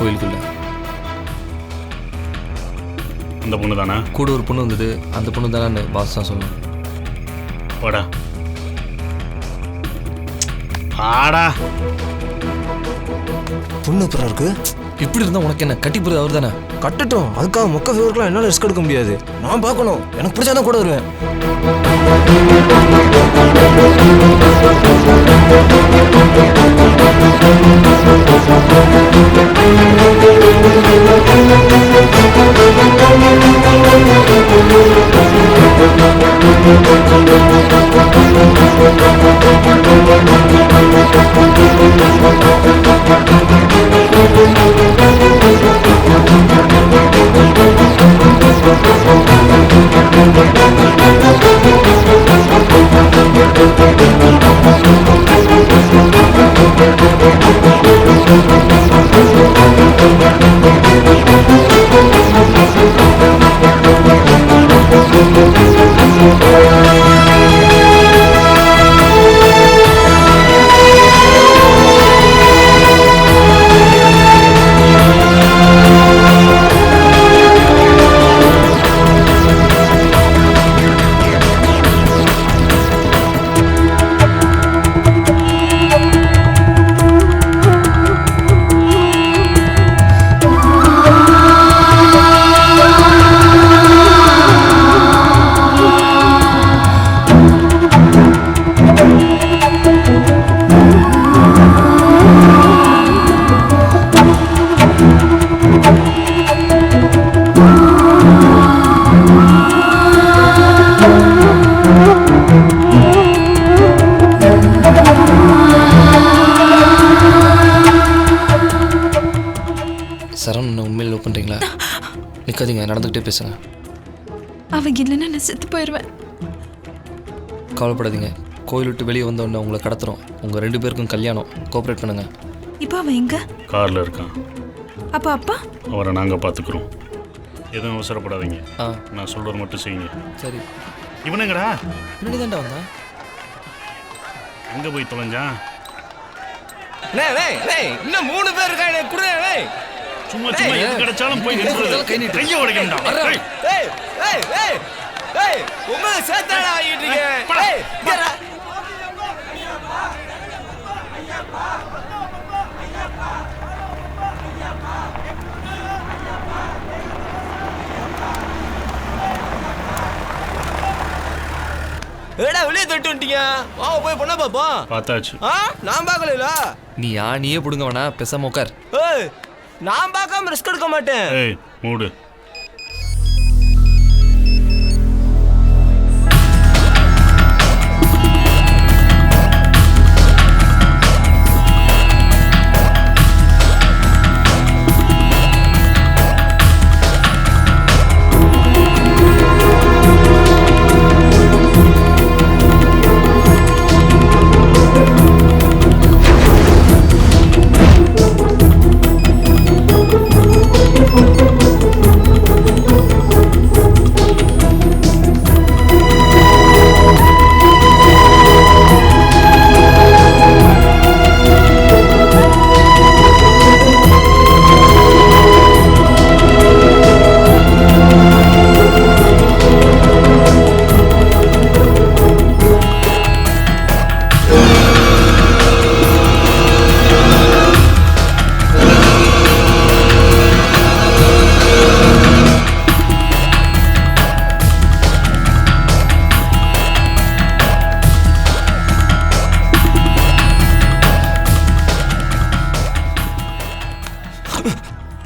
கோயிலுக்குள்ள. அந்த பொண்ணு தானா? கூட ஒரு பொண்ணு வந்தது, அந்த பொண்ணு தானே பாஸ் தான் சொல்லணும். வாடா ஆடா. பொண்ணு எப்படா இருக்கு? இப்படி இருந்தால் உனக்கு என்ன? கட்டி போகிறது அவர் தானே. கட்டட்டும், அதுக்காக மொக்க ஃபேவருக்குலாம் என்னால் ரிஸ்க் எடுக்க முடியாது. நான் பார்க்கணும், எனக்கு பிடிச்சாதான் கூட வருவேன். சரவணன் உண்மையில் லவ் பண்ணுறீங்களா? நிற்காதீங்க, நடந்துக்கிட்டே பேசுங்க. அவங்க இல்லைன்னா நான் செத்து போயிடுவேன். கவலைப்படாதீங்க, கோயில் விட்டு வெளியே வந்தோடனே உங்களை கடத்துறோம். உங்கள் 2 பேருக்கும் கல்யாணம். கோஆப்ரேட் பண்ணுங்க. இப்போ அவன் எங்க? காரில் இருக்கான். அப்பா அப்பா அவரை நாங்கள் பார்த்துக்குறோம். எதுவும் அவசரப்படாதீங்க. ஆ நான் சொல்கிறது மட்டும் செய்யுங்க. சரி. இவனுங்கடா பின்னாடி தான்டா வந்தான். எங்கே போய் தொலைஞ்சான்? இன்னும் 3 பேர் இருக்காங்க. குடுறே. சும்மா சும்மா எது கிடைச்சாலும் போய் நின்றுறது. கையை உடைக்கணும்டா. உங்களை சேர்த்தாடா ஆகிட்டு இருக்கேன். ஏடா வெளியே தட்டு வந்துட்டீங்க. வாங்க போய் பொண்ணை பார்ப்போம். பார்த்தாச்சு. நான் பார்க்கல. நீ நீயே பிடுங்க வேணா, பேசாம உட்கார். ஏய், நான் பார்க்காம ரிஸ்க் எடுக்க மாட்டேன். ஏய் மூடு.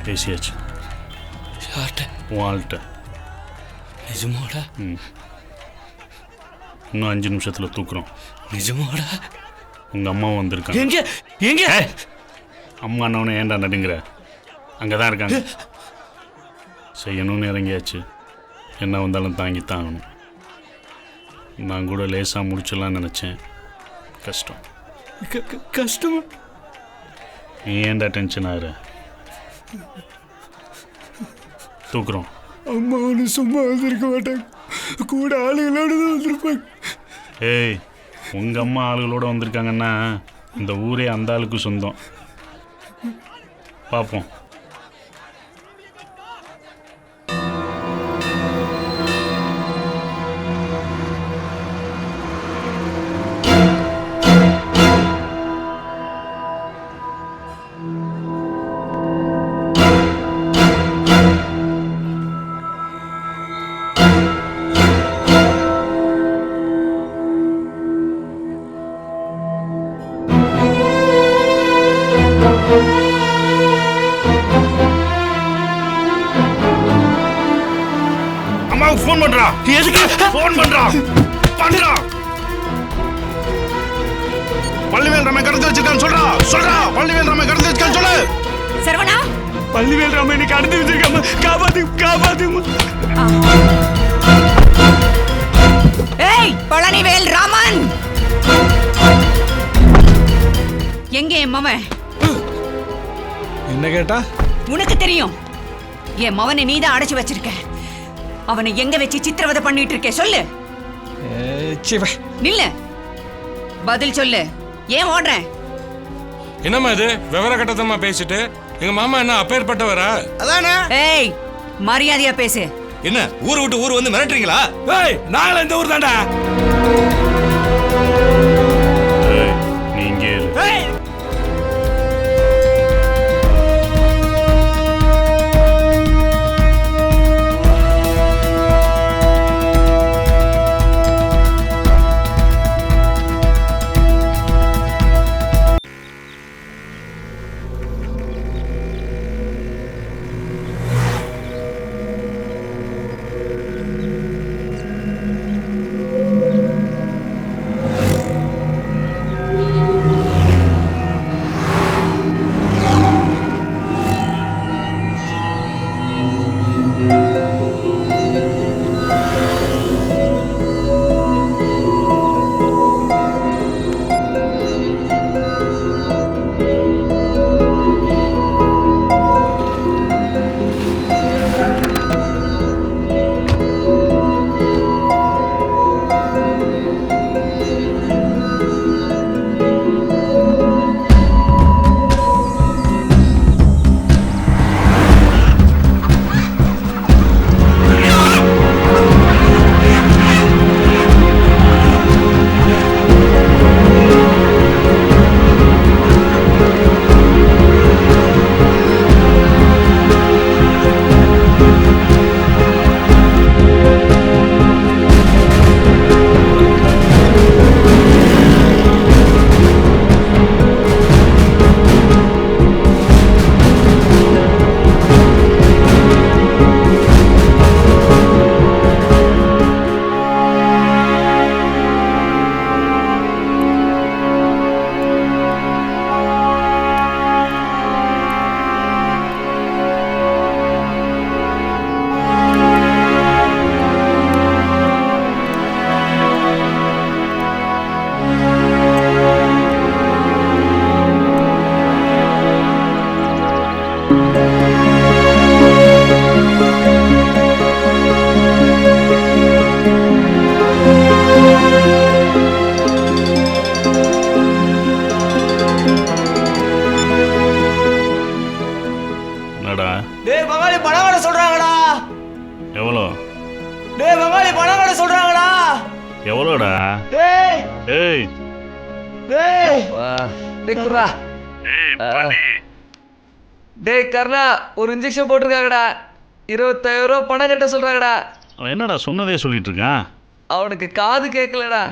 பேசியாச்சு. யார்கிட்ட? வாழ்கிட்ட. நிஜமாடா? இன்னும் 5 நிமிஷத்தில் தூக்குறோம். நிஜமாடா? உங்கள் அம்மாவும் வந்திருக்காங்க. எங்க எங்க? அம்மா அண்ணவனை ஏன்டா நடுங்கிற? அங்கே தான் இருக்காங்க. செய்யணும்னு இறங்கியாச்சு. என்ன வந்தாலும் தாங்கித்தான் ஆகணும். நான் கூட லேசாக முடிச்சிடலான்னு நினச்சேன். கஷ்டம். கஷ்டமா? நீ ஏன்டா டென்ஷன் ஆகிற? தூக்குறோம். அம்மா ஒன்று சும்மா வந்திருக்க மாட்டாங்க, கூட ஆளுகளோடு தான் வந்திருப்பாங்க. ஏய், உங்கள் அம்மா ஆளுகளோடு வந்திருக்காங்கன்னா இந்த ஊரே அந்த ஆளுக்கு சொந்தம். பார்ப்போம். ஃபோன் பண்றா. எதுக்கு ஃபோன் பண்றா? பண்றா. பள்ளிவேல் ராமை கடத்தி வச்சிருக்கான்னு சொல்றா. பள்ளிவேல் ராமை கடத்தி வச்சிருக்கான்னு சொல்லு. சரவணா, பள்ளிவேல் ராமை நீ கடத்தி வச்சிருக்காம காப்பாத்து. ஏய் பழனிவேல் ராமன், எங்க என் மவன்? என்ன கேட்டா? உனக்கு தெரியும். என் மவனை நீதான் அடைச்சு வச்சிருக்க. அவனை எங்க வச்சு சித்திரவதை பண்ணிட்டு இருக்க? சொல்லு. நில்ல, பதில் சொல்லு. ஏன் ஓடுற? என்னம்மா இது விவர கட்டத்தமா பேசிட்டு? எங்க மாமா என்ன அப்பேற்பட்டவரா? அதானே. ஏய் மரியாதையா பேசு. என்ன ஊர் விட்டு ஊர் வந்து மிரட்டுறீங்களா? ஏய் நாங்கள இந்த ஊர் தான்டா. நீ இங்கே இரு. எவ்வளோடா? ஏய் டேய் கர்ணா, ஒரு இன்ஜெக்ஷன் போட்டிருக்காங்கடா. 25,000 ரூபா பணம் கட்ட சொல்றாங்கடா. அவன் என்னடா சொன்னதே சொல்லிட்டு இருக்கான்? அவனுக்கு காது கேட்கலடா.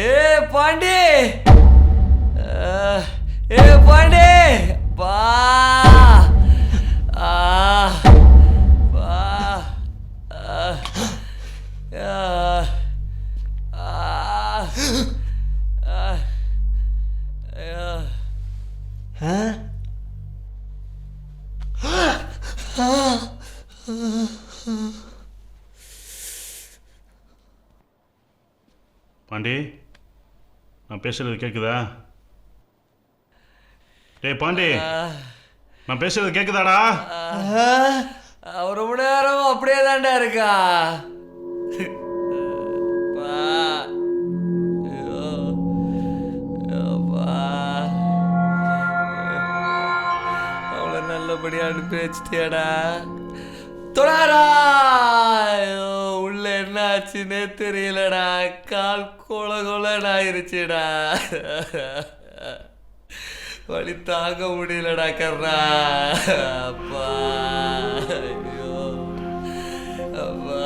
ஏ பாண்டி ஏ பாண்டி பா ஆ பா ஆ பாண்டி நான் பேசுறது கேட்குதா? டேய் பாண்டி, நான் பேசுறது கேட்குதாடா? அவர் ரொம்ப நேரம் அப்படியே தாண்டா இருக்கா. பா ஐயோ அப்பா, அவளை நல்லபடியா அனுப்பி வச்சிட்டியாடா. தொடாரா, ஐயோ உள்ள என்ன ஆச்சுன்னே தெரியலடா. கால் கொலன்னு ஆயிருச்சுடா. வலி தாங்க முடியலடா கர்ணா. அப்பா ஐயோ அப்பா.